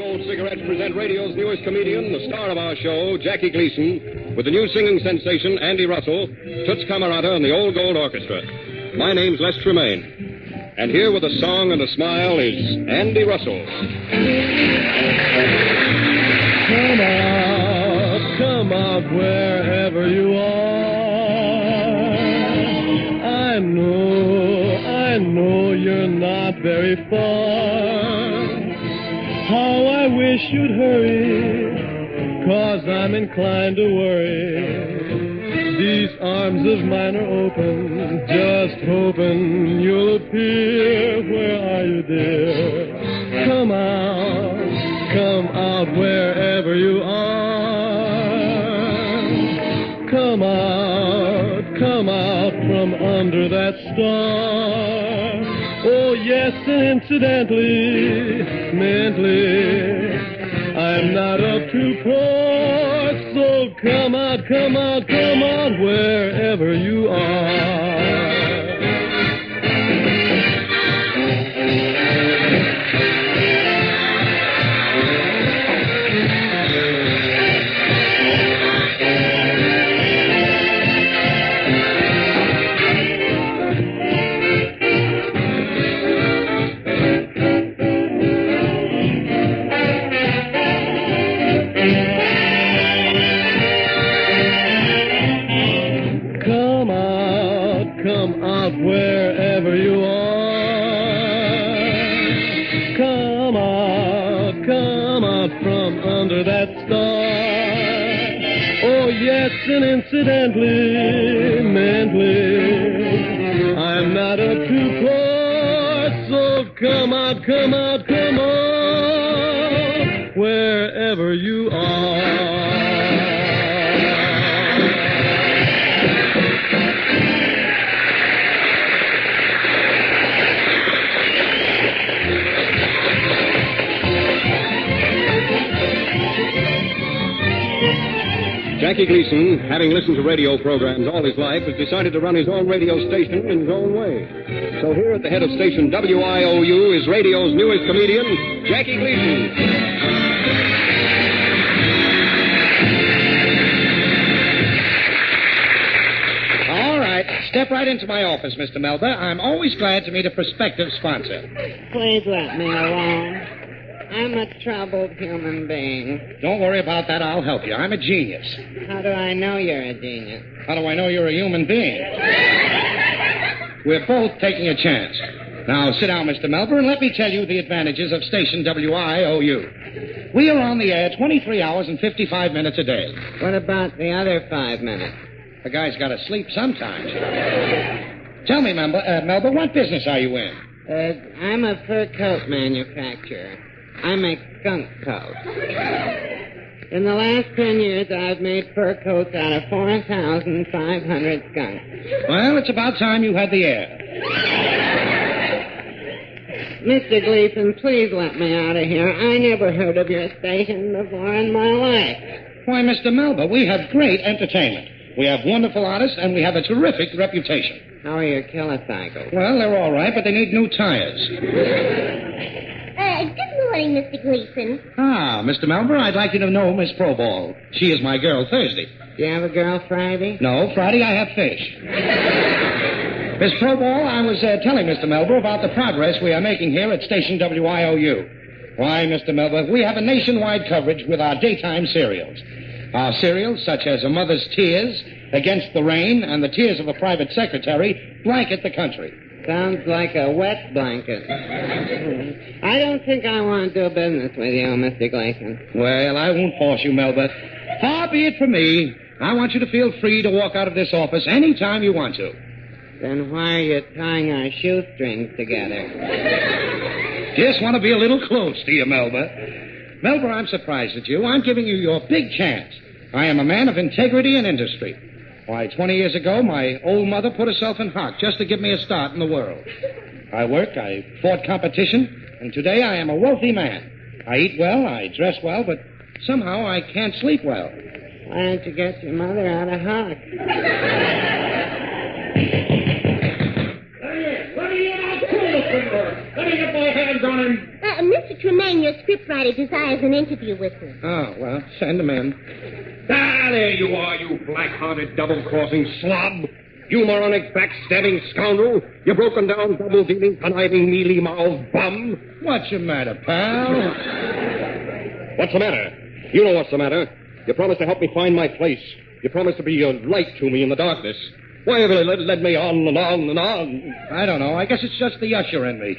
Gold Cigarettes present radio's newest comedian, the star of our show, Jackie Gleason, with the new singing sensation, Andy Russell, Toots Camerata, and the Old Gold Orchestra. My name's Les Tremaine. And here with a song and a smile is Andy Russell. Come out wherever you are. I know you're not very far. How I wish you'd hurry, 'cause I'm inclined to worry. These arms of mine are open, just hoping you'll appear. Where are you, dear? Come out wherever you are. Come out from under that star. Oh, yes, and incidentally, mentally, I'm not up to par, so come out wherever you are. Come out wherever you are. Come out from under that star. Oh, yes, and incidentally, mentally, I'm not up to par, so come out wherever you are. Jackie Gleason, having listened to radio programs all his life, has decided to run his own radio station in his own way. So here at the head of station WIOU is radio's newest comedian, Jackie Gleason. All right. Step right into my office, Mr. Melba. I'm always glad to meet a prospective sponsor. Please let me alone. I'm a troubled human being. Don't worry about that. I'll help you. I'm a genius. How do I know you're a genius? How do I know you're a human being? We're both taking a chance. Now, sit down, Mr. Melba, and let me tell you the advantages of station WIOU. We are on the air 23 hours and 55 minutes a day. What about the other 5 minutes? The guy's got to sleep sometimes. Tell me, Melba, what business are you in? I'm a fur coat manufacturer. I make skunk coats. In the last 10 years, I've made fur coats out of 4,500 skunks. Well, it's about time you had the air. Mr. Gleason, please let me out of here. I never heard of your station before in my life. Why, Mr. Melba, we have great entertainment. We have wonderful artists, and we have a terrific reputation. How are your kilocycles? Well, they're all right, but they need new tires. Good morning, Mr. Gleason. Ah, Mr. Melba, I'd like you to know Miss Proball. She is my girl Thursday. Do you have a girl Friday? No, Friday I have fish. Miss Proball, I was telling Mr. Melba about the progress we are making here at station WIOU. Why, Mr. Melba, we have a nationwide coverage with our daytime serials. Our serials, such as A Mother's Tears, Against the Rain, and The Tears of a Private Secretary, blanket the country. Sounds like a wet blanket. I don't think I want to do business with you, Mr. Gleason. Well, I won't force you, Melba. Far be it from me. I want you to feel free to walk out of this office any time you want to. Then why are you tying our shoestrings together? Just want to be a little close to you, Melba. Melba, I'm surprised at you. I'm giving you your big chance. I am a man of integrity and industry. Why, 20 years ago, my old mother put herself in hock just to give me a start in the world. I worked, I fought competition, and today I am a wealthy man. I eat well, I dress well, but somehow I can't sleep well. Why don't you get your mother out of hock? What are you not cool for? Let me get my hands on him. Mr. Tremaine, your scriptwriter, desires an interview with me. Oh, well, send him in. Ah, there you are, you black-hearted, double-crossing slob. You moronic, backstabbing scoundrel. You broken-down, double-dealing, conniving, mealy-mouthed bum. What's the matter, pal? What's the matter? You know what's the matter. You promised to help me find my place. You promised to be a light to me in the darkness. Why have you led me on and on and on? I don't know. I guess it's just the usher in me.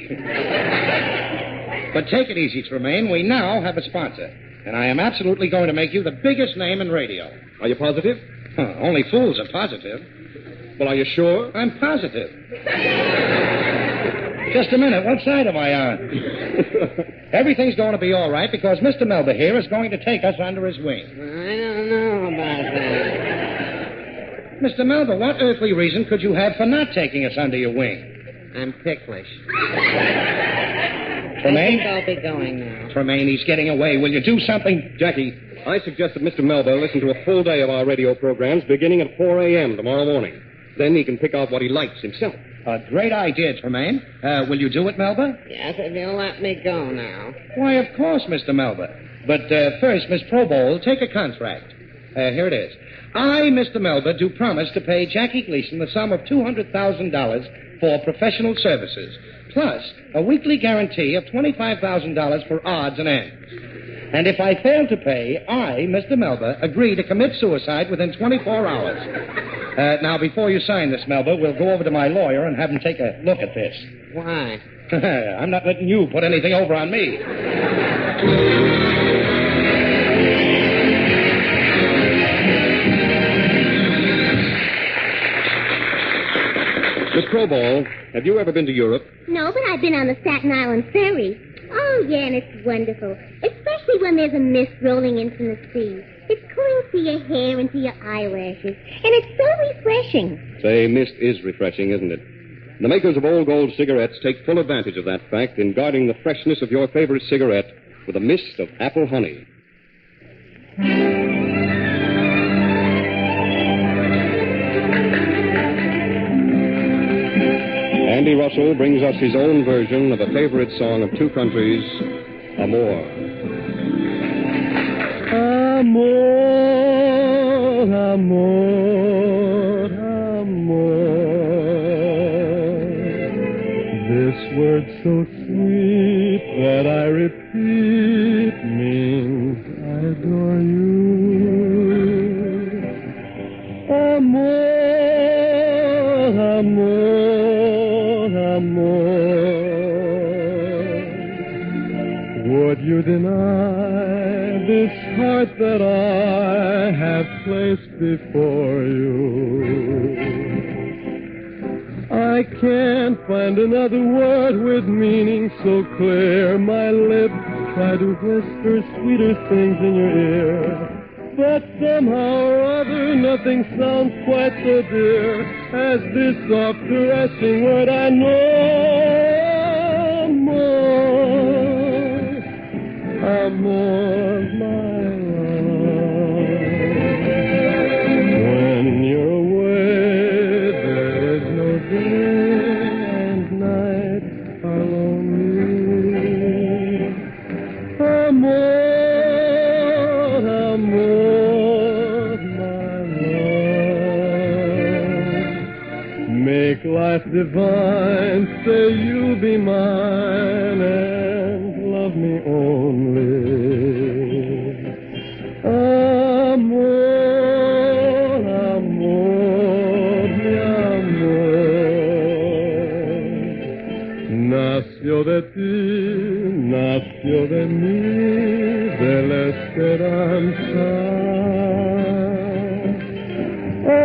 But take it easy, Tremaine. We now have a sponsor. And I am absolutely going to make you the biggest name in radio. Are you positive? Only fools are positive. Well, are you sure? I'm positive. Just a minute. What side am I on? Everything's going to be all right because Mr. Melba here is going to take us under his wing. I don't know about that. Mr. Melba, what earthly reason could you have for not taking us under your wing? I'm ticklish. Tremaine? I think I'll be going now. Tremaine, he's getting away. Will you do something? Jackie, I suggest that Mr. Melba listen to a full day of our radio programs beginning at 4 a.m. tomorrow morning. Then he can pick out what he likes himself. A great idea, Tremaine. Will you do it, Melba? Yes, if you'll let me go now. Why, of course, Mr. Melba. But first, Miss Probowl, take a contract. Here it is. I, Mr. Melba, do promise to pay Jackie Gleason the sum of $200,000 for professional services, plus a weekly guarantee of $25,000 for odds and ends. And if I fail to pay, I, Mr. Melba, agree to commit suicide within 24 hours. Now, before you sign this, Melba, we'll go over to my lawyer and have him take a look at this. Why? I'm not letting you put anything over on me. Miss Crowball, have you ever been to Europe? No, but I've been on the Staten Island ferry. Oh, yeah, and it's wonderful. Especially when there's a mist rolling in from the sea. It's cooling to your hair and to your eyelashes. And it's so refreshing. Say, mist is refreshing, isn't it? The makers of Old Gold cigarettes take full advantage of that fact in guarding the freshness of your favorite cigarette with a mist of apple honey. Andy Russell brings us his own version of a favorite song of two countries, Amor. Amor, amor, amor. This word so sweet that I repeat means I adore you. Amor, amor, amor. Would you deny this heart that I have placed before you? I can't find another word with meaning so clear. My lips try to whisper sweeter things in your ear, but somehow or other nothing sounds quite so dear as this soft caressing word I know. Amor, amor, my love. When you're away, there is no day and night are lonely. Amor, amor, my love. Make life divine, say you'll be mine and love me only. Amor, amor, mi amor. Nació de ti, nació de mí, de la esperanza.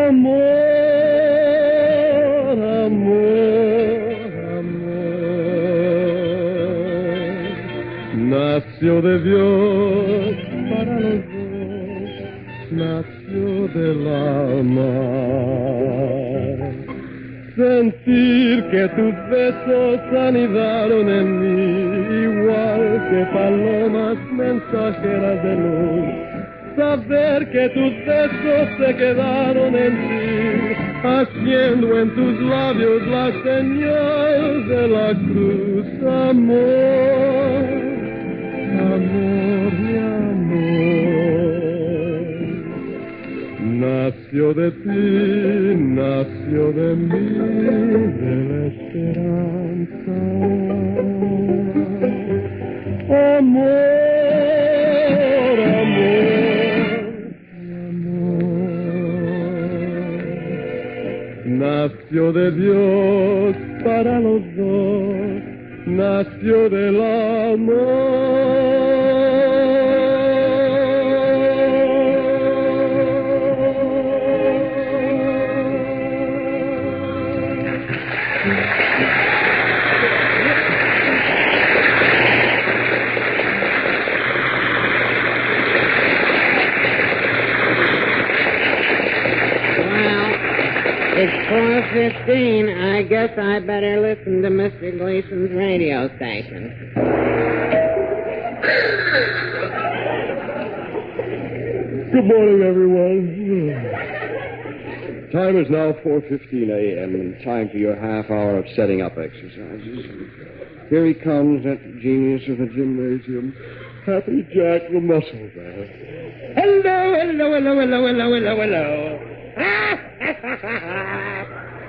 Amor, amor, amor. Nació de Dios para los dos, nació del alma. Sentir que tus besos anidaron en mí, igual que palomas mensajeras de luz. Saber que tus besos se quedaron en ti, haciendo en tus labios la señal de la cruz. Amor, Nació de ti, nació de mí, de la esperanza. Amor, amor, amor. Nació de Dios para los dos, nació del amor. It's 4:15. I guess I better listen to Mr. Gleason's radio station. Good morning, everyone. Time is now 4:15 a.m. and time for your half hour of setting up exercises. Here he comes, that genius of the gymnasium. Happy Jack, the muscle man. Hello.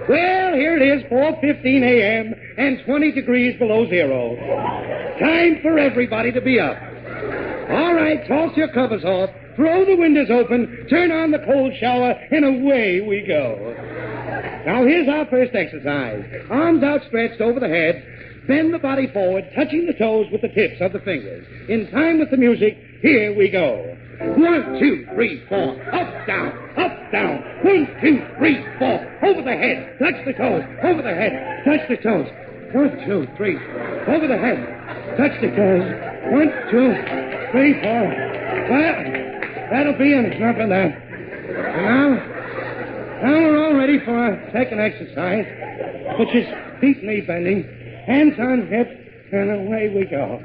Well, here it is, 4:15 a.m. and 20 degrees below zero. Time for everybody to be up. All right, toss your covers off, throw the windows open, turn on the cold shower, and away we go. Now, here's our first exercise. Arms outstretched over the head, bend the body forward, touching the toes with the tips of the fingers. In time with the music, here we go. 1, 2, 3, 4. Up, down, up, down. 1, 2, 3, 4. Over the head. Touch the toes. Over the head. Touch the toes. 1, 2, 3. Over the head. Touch the toes. 1, 2, 3, 4. Well, that'll be enough of that. And now we're all ready for our second exercise, which is feet knee bending, hands on hips, and away we go.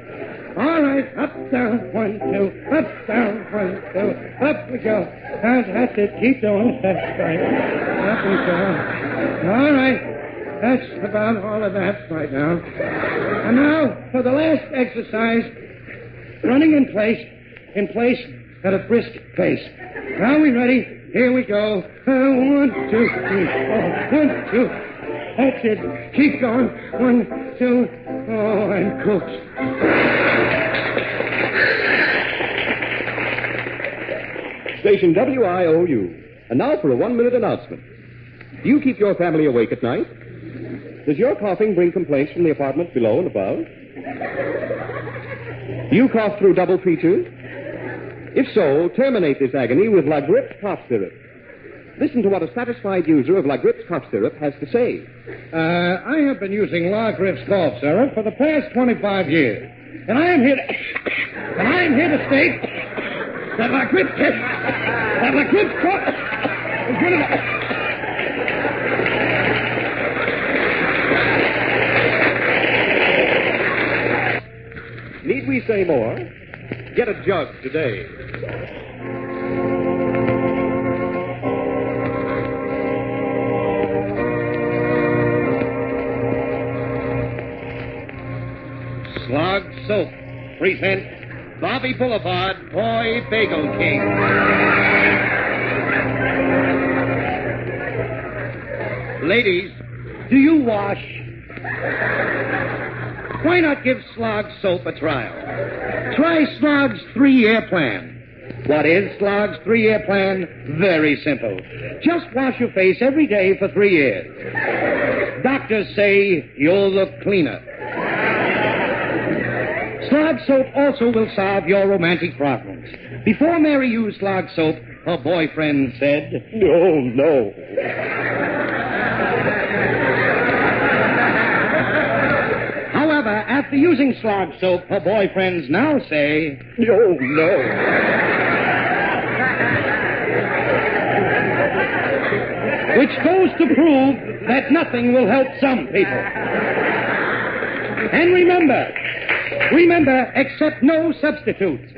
All right, up, down, 1, 2, up, down, 1, 2, up we go. That's it, keep doing. That's right. Up we go. All right, that's about all of that right now. And now, for the last exercise, running in place at a brisk pace. Now we ready? Here we go. 1, 2, 3, 4, 1, 2. That's it. Keep going. 1, 2, oh, and coach. Station WIOU. And now for a 1-minute announcement. Do you keep your family awake at night? Does your coughing bring complaints from the apartments below and above? Do you cough through double features? If so, terminate this agony with La Grippe cough syrup. Listen to what a satisfied user of La Grippe's cough syrup has to say. I have been using La Grippe's cough syrup for the past 25 years. And I am here to state that La Grippe's cough is one of the... Need we say more? Get a jug today. Slog Soap presents Bobby Boulevard, Boy Bagel King. Ladies, do you wash? Why not give Slog Soap a trial? Try Slog's 3-year plan. What is Slog's 3-year plan? Very simple. Just wash your face every day for 3 years. Doctors say you'll look cleaner. Slog Soap also will solve your romantic problems. Before Mary used Slog Soap, her boyfriend said, No. However, after using Slog Soap, her boyfriends now say, No. Which goes to prove that nothing will help some people. And remember, accept no substitutes.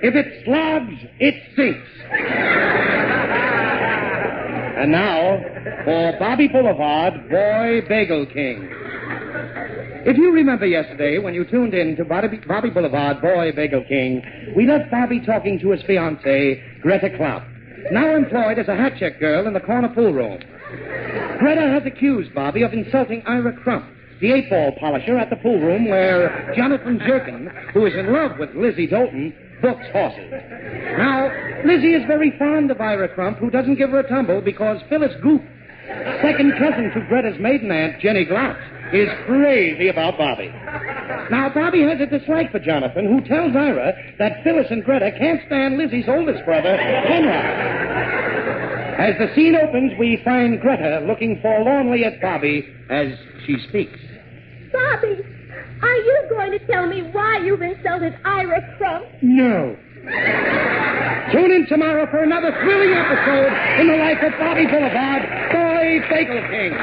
If it slogs, it sinks. And now, for Bobby Boulevard, Boy Bagel King. If you remember yesterday, when you tuned in to Bobby Boulevard, Boy Bagel King, we left Bobby talking to his fiancée, Greta Klopp. now employed as a hat check girl in the corner pool room. Greta has accused Bobby of insulting Ira Crump, the 8-ball polisher at the pool room where Jonathan Jerkin, who is in love with Lizzie Dolton, books horses. Now, Lizzie is very fond of Ira Crump, who doesn't give her a tumble because Phyllis Goop, second cousin to Greta's maiden aunt, Jenny Glouts, is crazy about Bobby. Now, Bobby has a dislike for Jonathan, who tells Ira that Phyllis and Greta can't stand Lizzie's oldest brother, Conrad. As the scene opens, we find Greta looking forlornly at Bobby as she speaks. Bobby, are you going to tell me why you've insulted Ira Crump? No. Tune in tomorrow for another thrilling episode in the life of Bobby Boulevard, Boy Bagel King.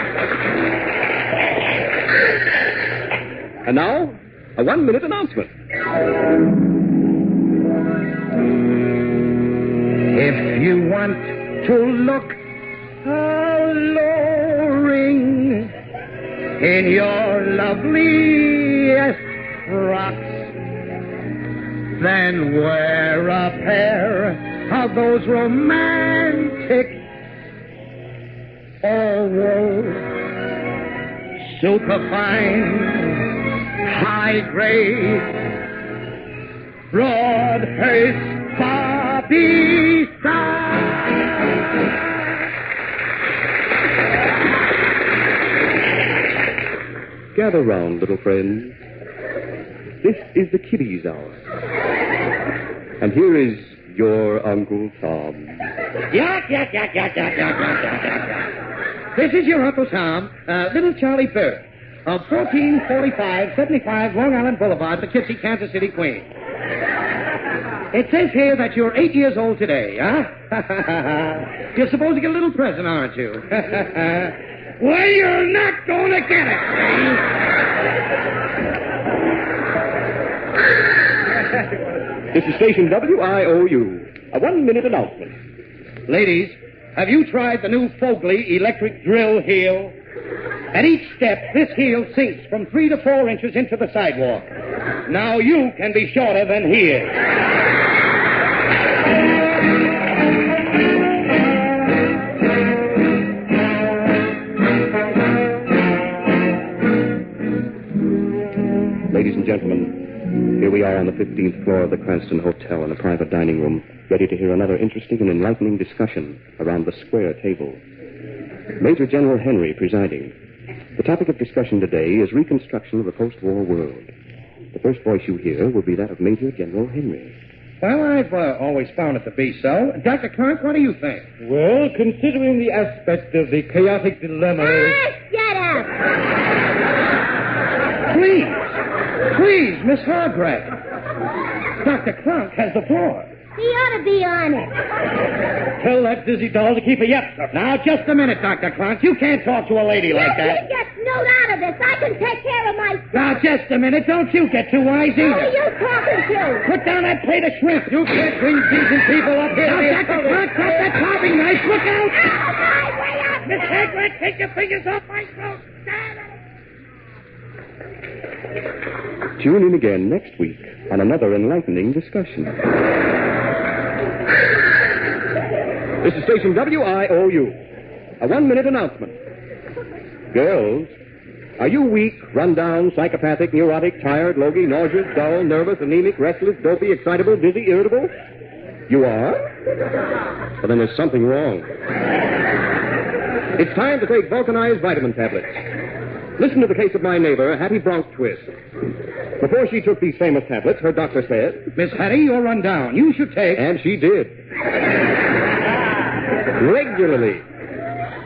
And now, a 1-minute announcement. If you want to look alluring in your loveliest frocks, then wear a pair of those romantic all-wool, superfine, high-grade, broad-faced Bobby style. Gather round, little friends. This is the kiddies' hour. And here is your Uncle Tom. Yak. This is your Uncle Tom, little Charlie Bird, of 1445-75 Long Island Boulevard, Poughkeepsie, Kansas City, Queens. It says here that you're 8 years old today, huh? You're supposed to get a little present, aren't you? Well, you're not going to get it, This is station WIOU. A 1-minute announcement. Ladies, have you tried the new Fogley electric drill heel? At each step, this heel sinks from 3 to 4 inches into the sidewalk. Now you can be shorter than he is. Ladies and gentlemen, here we are on the 15th floor of the Cranston Hotel in a private dining room, ready to hear another interesting and enlightening discussion around the square table. Major General Henry presiding. The topic of discussion today is reconstruction of the post-war world. The first voice you hear will be that of Major General Henry. Well, I've always found it to be so. Dr. Clark, what do you think? Well, considering the aspect of the chaotic dilemma... Shut up! Please, Miss Hargrave. Dr. Clark has the floor. He ought to be on it. Tell that dizzy doll to keep a yap, sir. Now, just a minute, Dr. Clark. You can't talk to a lady like that. You get snowed out of this. I can take care of myself. Now, just a minute. Don't you get too wise Who either. are you talking to? Put down that plate of shrimp. You can't bring decent people up here. Now, Dr. Clark, drop that carving knife. Look out. Way up! Miss Hagrid, take your fingers off my throat. Tune in again next week on another enlightening discussion. This is station WIOU. A 1-minute announcement. Girls, are you weak, run down, psychopathic, neurotic, tired, logy, nauseous, dull, nervous, anemic, restless, dopey, excitable, dizzy, irritable? You are? Well, then there's something wrong. It's time to take vulcanized vitamin tablets. Listen to the case of my neighbor, Hattie Bronx Twist. Before she took these famous tablets, her doctor said... Miss Hattie, you're run down. You should take... And she did. Regularly.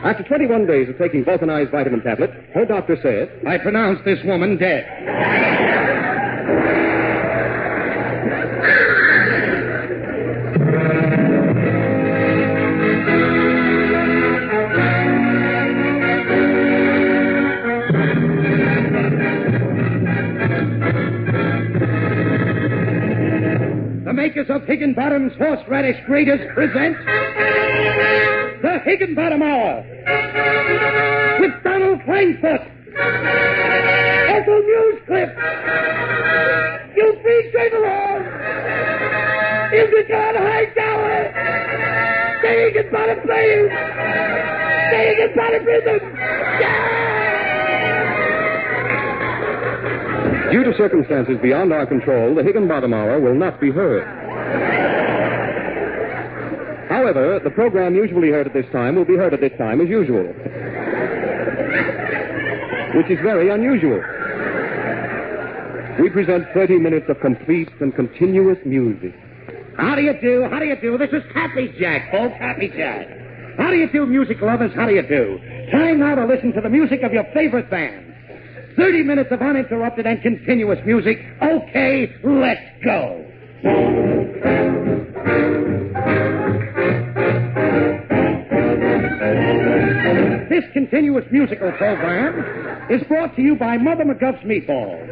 After 21 days of taking vulcanized vitamin tablets, her doctor said... I pronounce this woman dead. Makers of Higginbottom's horseradish graters present the Higginbottom Hour with Donald Frankfurt, Ethel Newscliff, Eugene Trevelyan, Ildegard Hightower, Staying in bottom place! Staying in bottom rhythm! Due to circumstances beyond our control, the Higginbottom Hour will not be heard. However, the program usually heard at this time will be heard at this time as usual, which is very unusual. We present 30 minutes of complete and continuous music. How do you do? How do you do? This is Happy Jack, folks. Happy Jack. How do you do, music lovers? How do you do? Time now to listen to the music of your favorite band. 30 minutes of uninterrupted and continuous music. Okay, let's go. This continuous musical program is brought to you by Mother McGuff's Meatballs.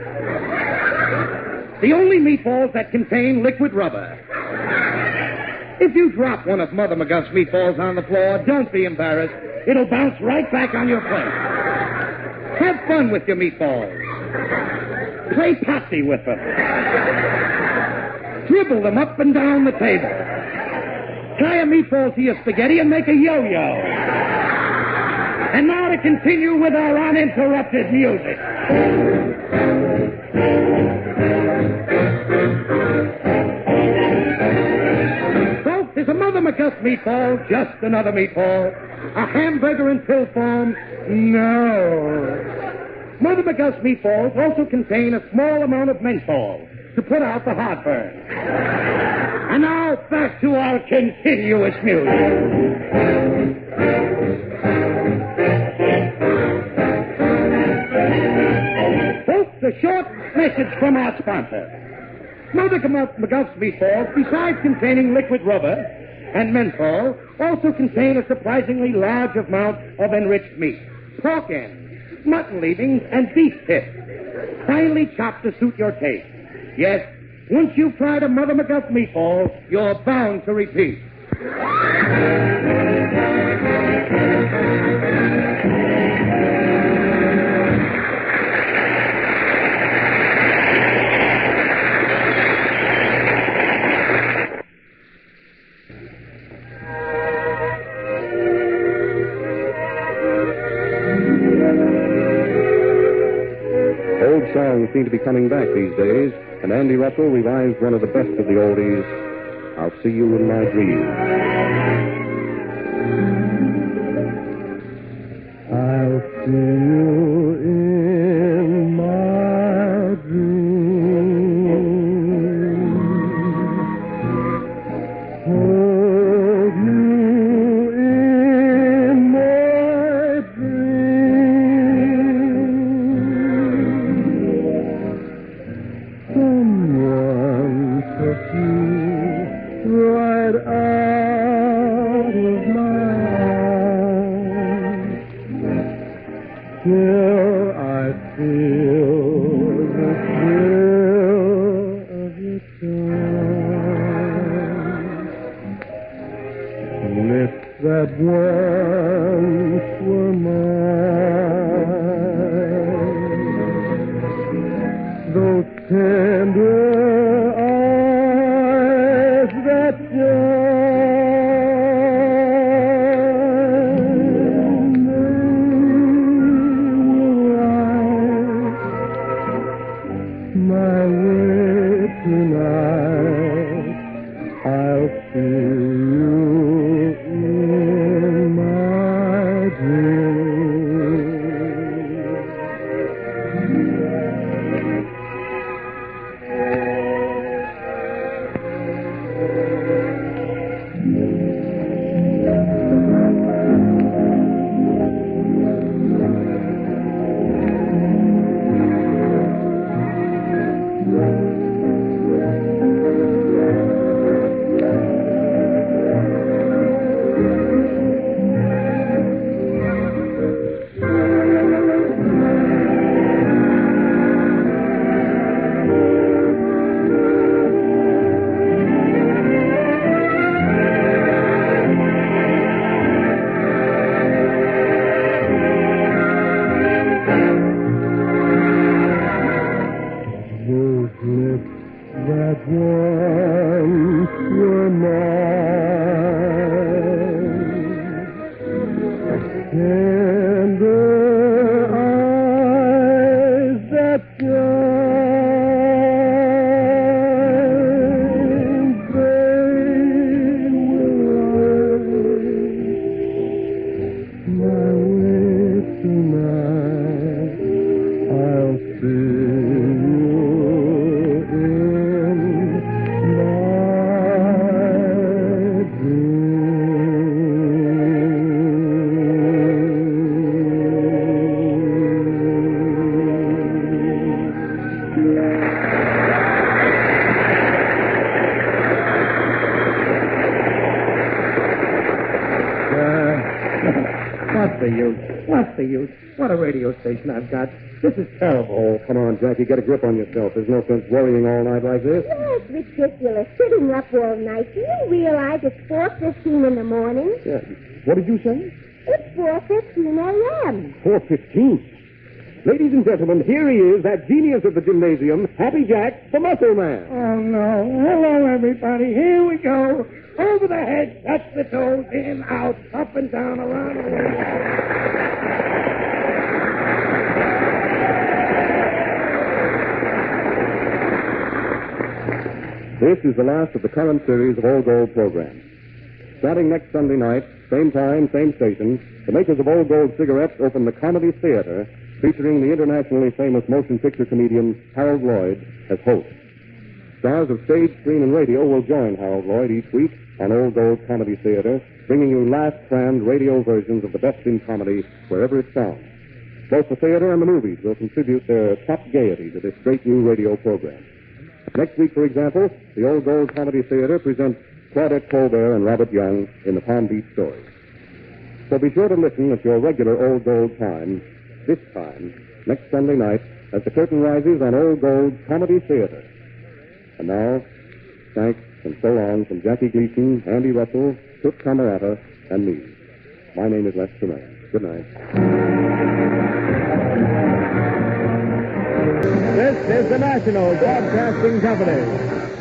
The only meatballs that contain liquid rubber. If you drop one of Mother McGuff's meatballs on the floor, don't be embarrassed. It'll bounce right back on your plate. Have fun with your meatballs. Play potsy with them. Dribble them up and down the table. Tie a meatball to your spaghetti and make a yo-yo. And now to continue with our uninterrupted music. Folks, is a Mother McGuff's meatball just another meatball? A hamburger in pill form? No. Mother McGuff's meatballs also contain a small amount of menthol to put out the heartburn. And now back to our continuous music. A short message from our sponsor. Mother McGuff's meatballs, besides containing liquid rubber and menthol, also contain a surprisingly large amount of enriched meat. Pork ends, mutton leavings, and beef tips. Finely chopped to suit your taste. Yes, once you've tried a Mother McGuff's meatball, you're bound to repeat. Songs seem to be coming back these days, and Andy Russell revives one of the best of the oldies, I'll See You in My Dreams. I'll see you in my dreams, hold you in my dreams, someone took you right out of my arms. Till I feel the thrill of your charm, lips that once were mine, those tender eyes that my way tonight, I'll see you in my dreams. the use? What's the use? What a radio station I've got. This is terrible. Oh, come on, Jackie. Get a grip on yourself. There's no sense worrying all night like this. It's ridiculous, sitting up all night. Do you realize it's 4:15 in the morning? Yeah. What did you say? It's 4:15 a.m. 4:15. Ladies and gentlemen, here he is, that genius of the gymnasium, Happy Jack, the Muscle Man. Oh, no. Hello, everybody. Here we go. Over the head, touch the toes, in, out, up and down, around and around. This is the last of the current series of Old Gold programs. Starting next Sunday night, same time, same station, the makers of Old Gold cigarettes open the Comedy Theater, featuring the internationally famous motion picture comedian Harold Lloyd as host. Stars of stage, screen, and radio will join Harold Lloyd each week on Old Gold Comedy Theater, bringing you last-planned radio versions of the best in comedy wherever it's found. Both the theater and the movies will contribute their top gaiety to this great new radio program. Next week, for example, the Old Gold Comedy Theater presents Claudette Colbert and Robert Young in the Palm Beach Story. So be sure to listen at your regular Old Gold time, this time, next Sunday night, as the curtain rises on Old Gold Comedy Theater. And now, thanks and so long from Jackie Gleason, Andy Russell, Toots Camerata, and me. My name is Les Tremaine. Good night. This is the National Broadcasting Company.